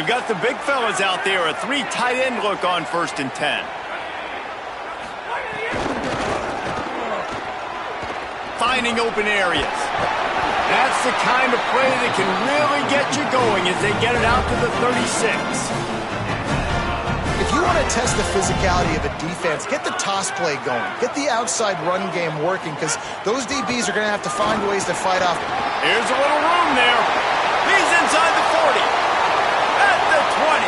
They've got the big fellas out there, a 3 tight end look on 1st and 10. Finding open areas. That's the kind of play that can really get you going as they get it out to the 36. If you want to test the physicality of a defense, get the toss play going. Get the outside run game working, because those DBs are going to have to find ways to fight off. Here's a little room there. He's inside the 40. At the 20.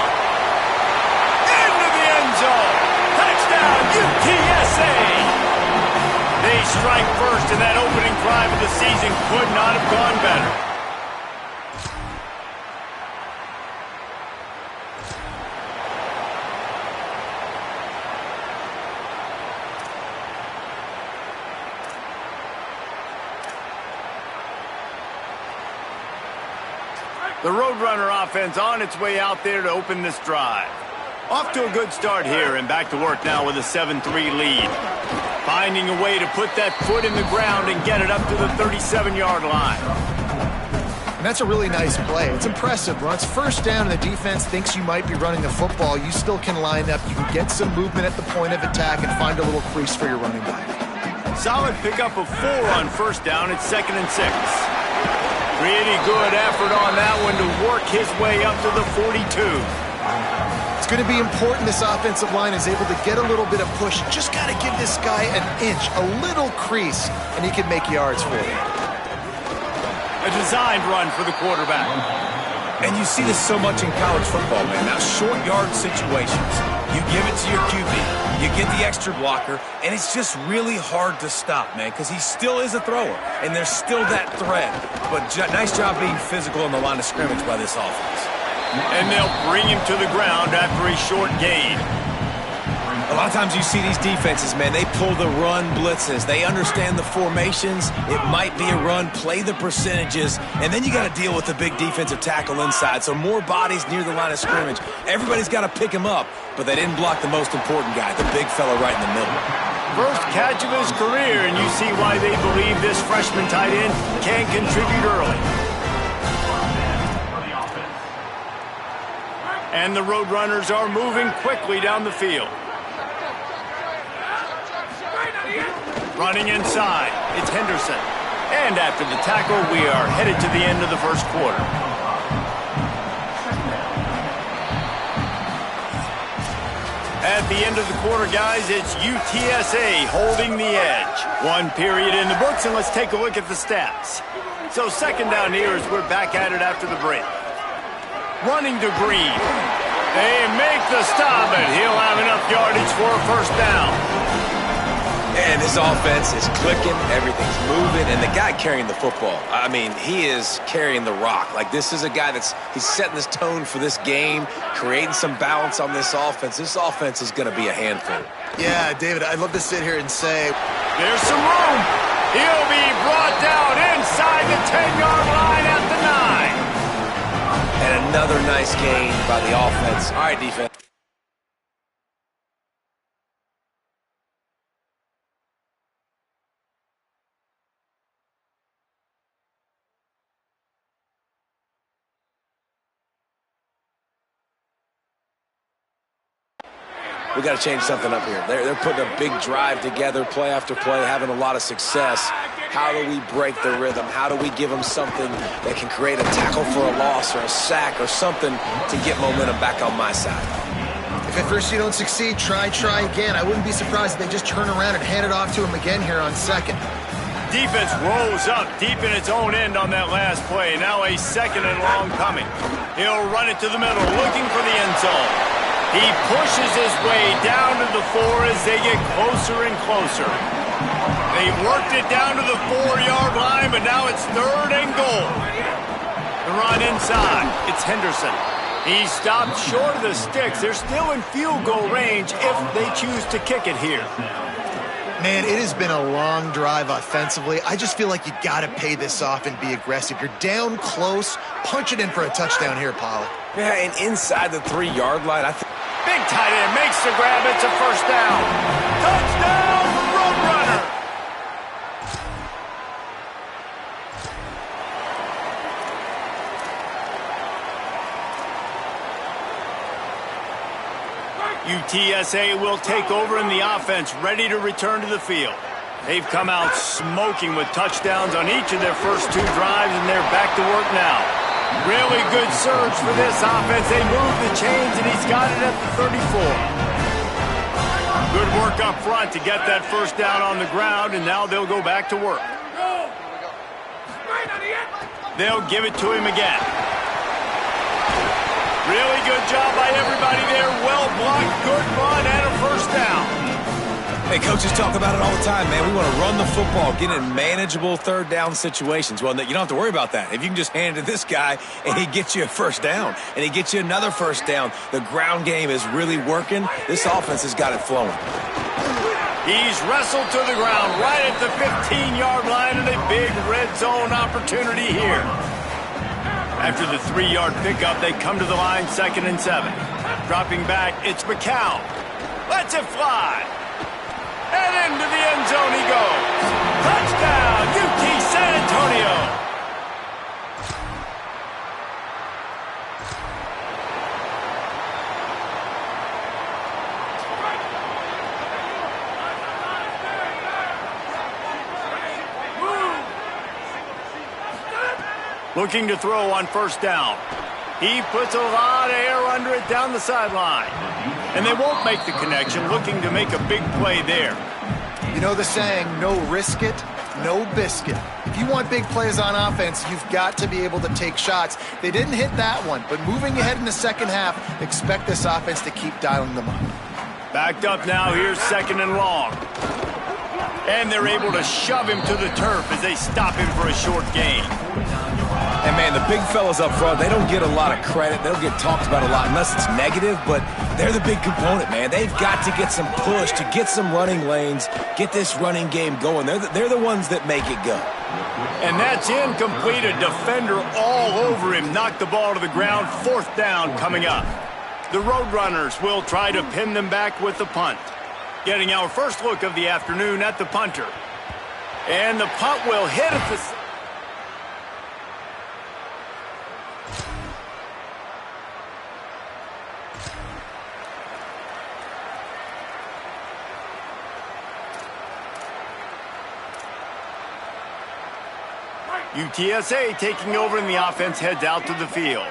Into the end zone. Touchdown, UTSA. They strike first, and that opening drive of the season could not have gone better. The Roadrunner offense on its way out there to open this drive. Off to a good start here, and back to work now with a 7-3 lead. Finding a way to put that foot in the ground and get it up to the 37-yard line. And that's a really nice play. It's impressive. When it's 1st down and the defense thinks you might be running the football, you still can line up. You can get some movement at the point of attack and find a little crease for your running back. Solid pickup of 4 on 1st down. It's 2nd and 6. Pretty good effort on that one to work his way up to the 42. It's going to be important this offensive line is able to get a little bit of push. Just got to give this guy an inch, a little crease, and he can make yards for you. A designed run for the quarterback. And you see this so much in college football, man. Now, short yard situations. You give it to your QB. You get the extra blocker, and it's just really hard to stop, man, because he still is a thrower, and there's still that threat. But nice job being physical in the line of scrimmage by this offense. And they'll bring him to the ground after a short gain. A lot of times you see these defenses, man, they pull the run blitzes. They understand the formations. It might be a run, play the percentages, and then you got to deal with the big defensive tackle inside. So more bodies near the line of scrimmage. Everybody's got to pick him up, but they didn't block the most important guy, the big fella right in the middle. First catch of his career, and you see why they believe this freshman tight end can contribute early. And the Roadrunners are moving quickly down the field. Running inside, it's Henderson. And after the tackle, we are headed to the end of the 1st quarter. At the end of the quarter, guys, it's UTSA holding the edge. 1 period in the books, and let's take a look at the stats. So 2nd down here as we're back at it after the break. Running to Green. They make the stop, and he'll have enough yardage for a 1st down. And this offense is clicking, everything's moving, and the guy carrying the football, I mean, he is carrying the rock. Like, this is a guy he's setting this tone for this game, creating some balance on this offense. This offense is going to be a handful. Yeah, David, I'd love to sit here and say, there's some room. He'll be brought down inside the 10-yard line at the 9. And another nice gain by the offense. All right, defense. We got to change something up here. They're putting a big drive together, play after play, having a lot of success. How do we break the rhythm? How do we give them something that can create a tackle for a loss or a sack or something to get momentum back on my side? If at first you don't succeed, try again. I wouldn't be surprised if they just turn around and hand it off to him again here on 2nd. Defense rolls up deep in its own end on that last play. Now a 2nd and long coming. He'll run it to the middle, looking for the end zone. He pushes his way down to the 4 as they get closer and closer. They've worked it down to the 4-yard line, but now it's 3rd and goal. The run inside. It's Henderson. He stopped short of the sticks. They're still in field goal range if they choose to kick it here. Man, it has been a long drive offensively. I just feel like you got to pay this off and be aggressive. You're down close. Punch it in for a touchdown here, Pollock. Yeah, and inside the 3-yard line, I think. Big tight end makes the grab. It's a 1st down. Touchdown, Roadrunner. UTSA will take over in the offense, ready to return to the field. They've come out smoking with touchdowns on each of their first 2 drives, and they're back to work now. Really good surge for this offense. They move the chains, and he's got it at the 34. Good work up front to get that first down on the ground, and now they'll go back to work. They'll give it to him again. Really good job by everybody there. Well blocked, good run, and a first down. Hey, coaches talk about it all the time, man. We want to run the football, get in manageable third down situations. Well, you don't have to worry about that. If you can just hand it to this guy and he gets you a first down and he gets you another first down, the ground game is really working. This offense has got it flowing. He's wrestled to the ground right at the 15-yard line, and a big red zone opportunity here. After the 3-yard pickup, they come to the line, 2nd and 7. Dropping back, it's McCown. Lets it fly. And into the end zone he goes. Touchdown, UT San Antonio. Looking to throw on first down. He puts a lot of air under it down the sideline. And they won't make the connection, looking to make a big play there. You know the saying, no risk it, no biscuit. If you want big plays on offense, you've got to be able to take shots. They didn't hit that one, but moving ahead in the second half, expect this offense to keep dialing them up. Backed up now, here's 2nd and long. And they're able to shove him to the turf as they stop him for a short gain. And, man, the big fellas up front, they don't get a lot of credit. They don't get talked about a lot unless it's negative, but they're the big component, man. They've got to get some push, to get some running lanes, get this running game going. They're the ones that make it go. And that's incomplete. A defender all over him. Knocked the ball to the ground. 4th down coming up. The Roadrunners will try to pin them back with the punt. Getting our first look of the afternoon at the punter. And the punt will hit at the... UTSA taking over, and the offense heads out to the field.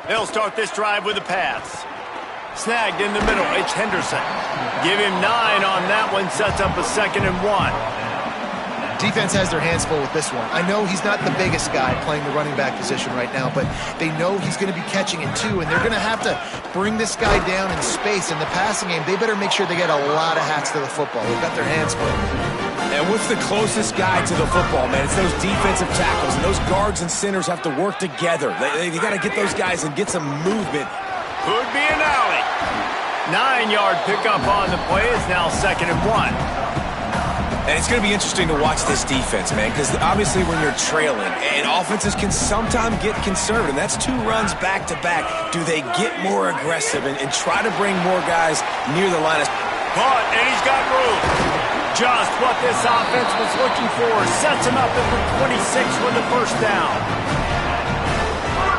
They'll start this drive with a pass. Snagged in the middle, it's Henderson. Give him 9 on that one, sets up a 2nd and 1. Defense has their hands full with this one. I know he's not the biggest guy playing the running back position right now, but they know he's going to be catching it too, and they're going to have to bring this guy down in space. In the passing game, they better make sure they get a lot of hats to the football. They've got their hands full. And what's the closest guy to the football, man? It's those defensive tackles, and those guards and centers have to work together. They got to get those guys and get some movement. Could be an alley. 9-yard pickup on the play. Is now 2nd and 1. And it's going to be interesting to watch this defense, man, because obviously when you're trailing, and offenses can sometimes get conservative. That's 2 runs back-to-back. Do they get more aggressive and try to bring more guys near the line of... But, and he's got room. Just what this offense was looking for. Sets him up at the 26 with the first down.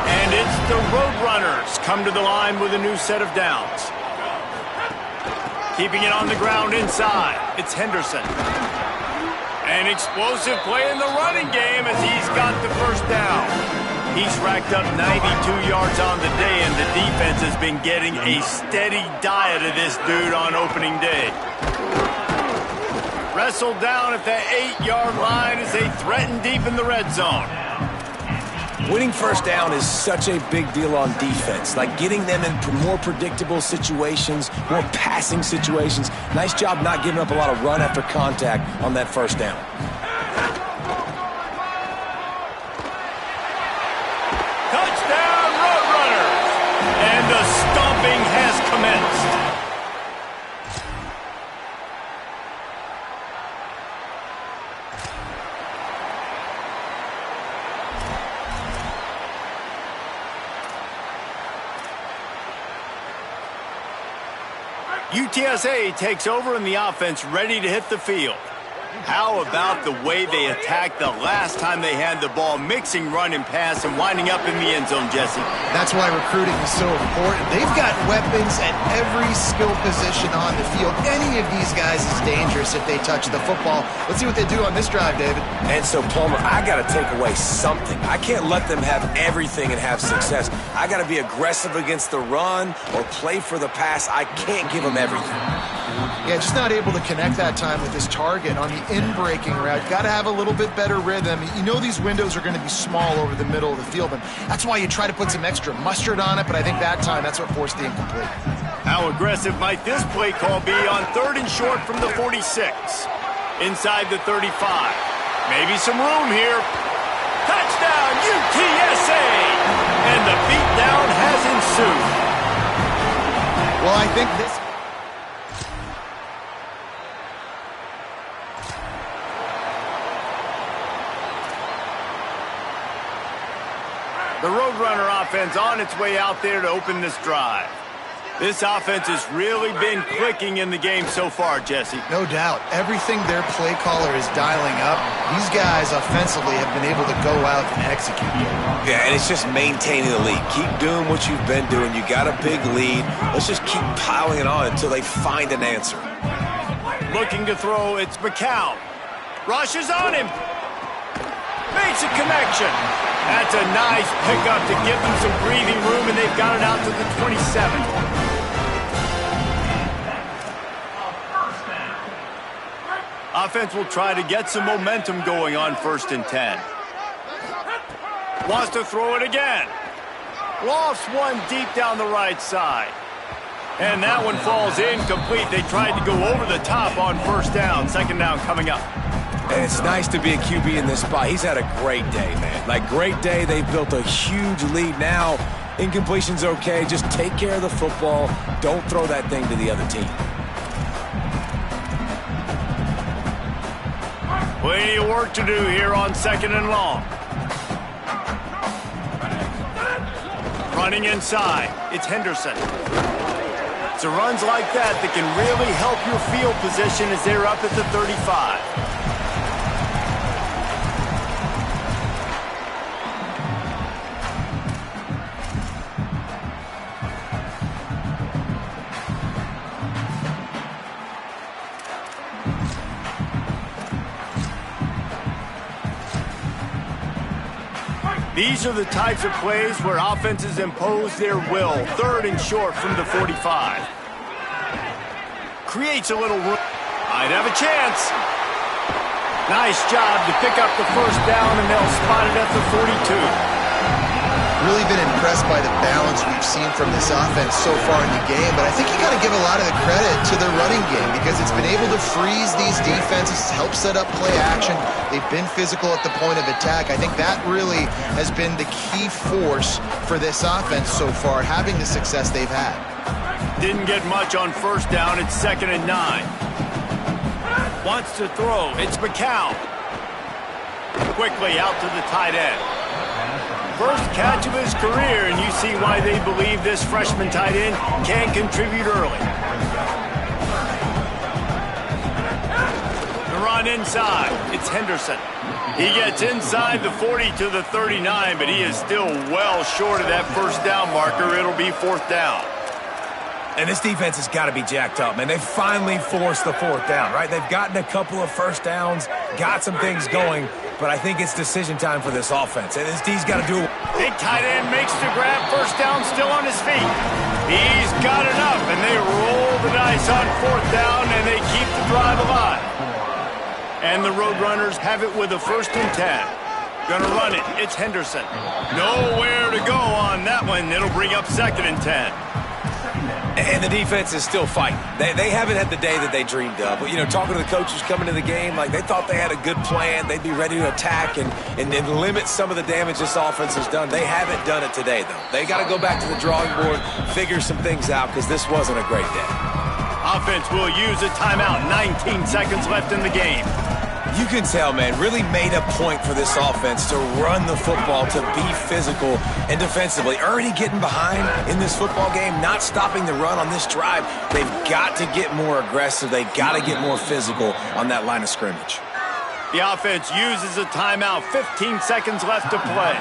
And it's the Roadrunners come to the line with a new set of downs. Keeping it on the ground inside. It's Henderson. An explosive play in the running game as he's got the first down. He's racked up 92 yards on the day, and the defense has been getting a steady diet of this dude on opening day. Wrestled down at the 8-yard line as they threaten deep in the red zone. Winning first down is such a big deal on defense, like getting them in more predictable situations, more passing situations. Nice job not giving up a lot of run after contact on that first down. Touchdown, Roadrunners! And the stomping has commenced. UTSA takes over in the offense, ready to hit the field. How about the way they attacked the last time they had the ball, mixing run and pass and winding up in the end zone, Jesse? That's why recruiting is so important. They've got weapons at every skill position on the field. Any of these guys is dangerous if they touch the football. Let's see what they do on this drive, David. And so, Palmer, I got to take away something. I can't let them have everything and have success. I got to be aggressive against the run or play for the pass. I can't give them everything. Yeah, just not able to connect that time with his target on the in-breaking route. Got to have a little bit better rhythm. You know these windows are going to be small over the middle of the field, and that's why you try to put some extra mustard on it, but I think that time that's what forced the incomplete. How aggressive might this play call be on 3rd and short from the 46? Inside the 35. Maybe some room here. Touchdown, UTSA! And the beatdown has ensued. Well, I think this... The Roadrunner offense on its way out there to open this drive. This offense has really been clicking in the game so far, Jesse. No doubt. Everything their play caller is dialing up, these guys offensively have been able to go out and execute. Yeah, and it's just maintaining the lead. Keep doing what you've been doing. You got a big lead. Let's just keep piling it on until they find an answer. Looking to throw, it's McCown. Rushes on him. Makes a connection. That's a nice pickup to give them some breathing room, and they've got it out to the 27. Offense will try to get some momentum going on 1st and 10. Wants to throw it again. Lofts one deep down the right side. And that one falls incomplete. They tried to go over the top on 1st down. 2nd down coming up. And it's nice to be a QB in this spot. He's had a great day, man. Like, great day. They've built a huge lead now. Incompletion's okay. Just take care of the football. Don't throw that thing to the other team. Plenty of work to do here on 2nd and long. Running inside. It's Henderson. It's the runs like that that can really help your field position as they're up at the 35. These are the types of plays where offenses impose their will. 3rd and short from the 45. Creates a little room. Might have a chance. Nice job to pick up the 1st down, and they'll spot it at the 42. Really been impressed by the balance we've seen from this offense so far in the game, but I think you got to give a lot of the credit to their running game because it's been able to freeze these defenses, help set up play action. They've been physical at the point of attack. I think that really has been the key force for this offense so far, having the success they've had. Didn't get much on 1st down. It's 2nd and 9. Wants to throw. It's McCown. Quickly out to the tight end. First catch of his career, and you see why they believe this freshman tight end can contribute early. The run inside. It's Henderson. He gets inside the 40 to the 39, but he is still well short of that 1st down marker. It'll be 4th down. And this defense has got to be jacked up, man. They finally forced the 4th down, right? They've gotten a couple of 1st downs, got some things going, but I think it's decision time for this offense. And this D's got to do it. Big tight end makes the grab. 1st down, still on his feet. He's got enough, and they roll the dice on 4th down, and they keep the drive alive. And the Roadrunners have it with a 1st and 10. Gonna run it. It's Henderson. Nowhere to go on that one. It'll bring up 2nd and 10. And the defense is still fighting. They haven't had the day that they dreamed of. But, you know, talking to the coaches coming to the game, like they thought they had a good plan. They'd be ready to attack and limit some of the damage this offense has done. They haven't done it today, though. They got to go back to the drawing board, figure some things out, because this wasn't a great day. Offense will use a timeout. 19 seconds left in the game. You can tell, man, really made a point for this offense to run the football, to be physical and defensively. Already getting behind in this football game, not stopping the run on this drive. They've got to get more aggressive. They've got to get more physical on that line of scrimmage. The offense uses a timeout. 15 seconds left to play.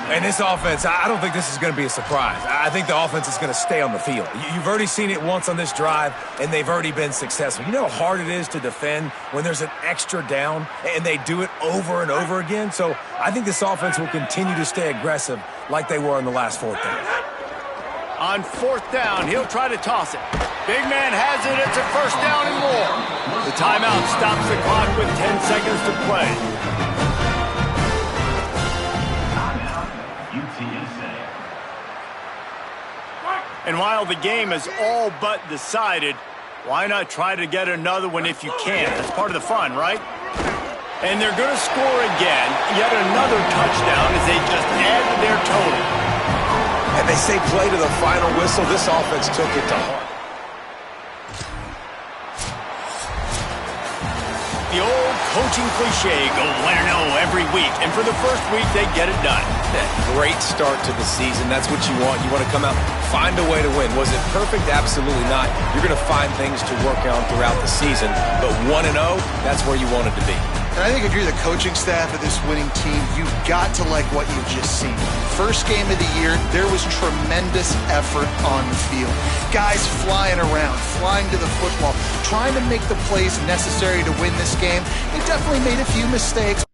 And this offense, I don't think this is going to be a surprise. I think the offense is going to stay on the field. You've already seen it once on this drive, and they've already been successful. You know how hard it is to defend when there's an extra down, and they do it over and over again? So I think this offense will continue to stay aggressive like they were on the last fourth down. On fourth down, he'll try to toss it. Big man has it. It's a first down and more. The timeout stops the clock with 10 seconds to play. And while the game is all but decided, why not try to get another one if you can? That's part of the fun, right? And they're going to score again. Yet another touchdown as they just add to their total. And they say play to the final whistle. This offense took it to heart. The old coaching cliche, go win or no every week. And for the first week, they get it done. Great start to the season. That's what you want. You want to come out, find a way to win. Was it perfect? Absolutely not. You're going to find things to work on throughout the season. But 1-0, that's where you want it to be. And I think if you're the coaching staff of this winning team, you've got to like what you've just seen. First game of the year, there was tremendous effort on the field. Guys flying around, flying to the football, trying to make the plays necessary to win this game. They definitely made a few mistakes.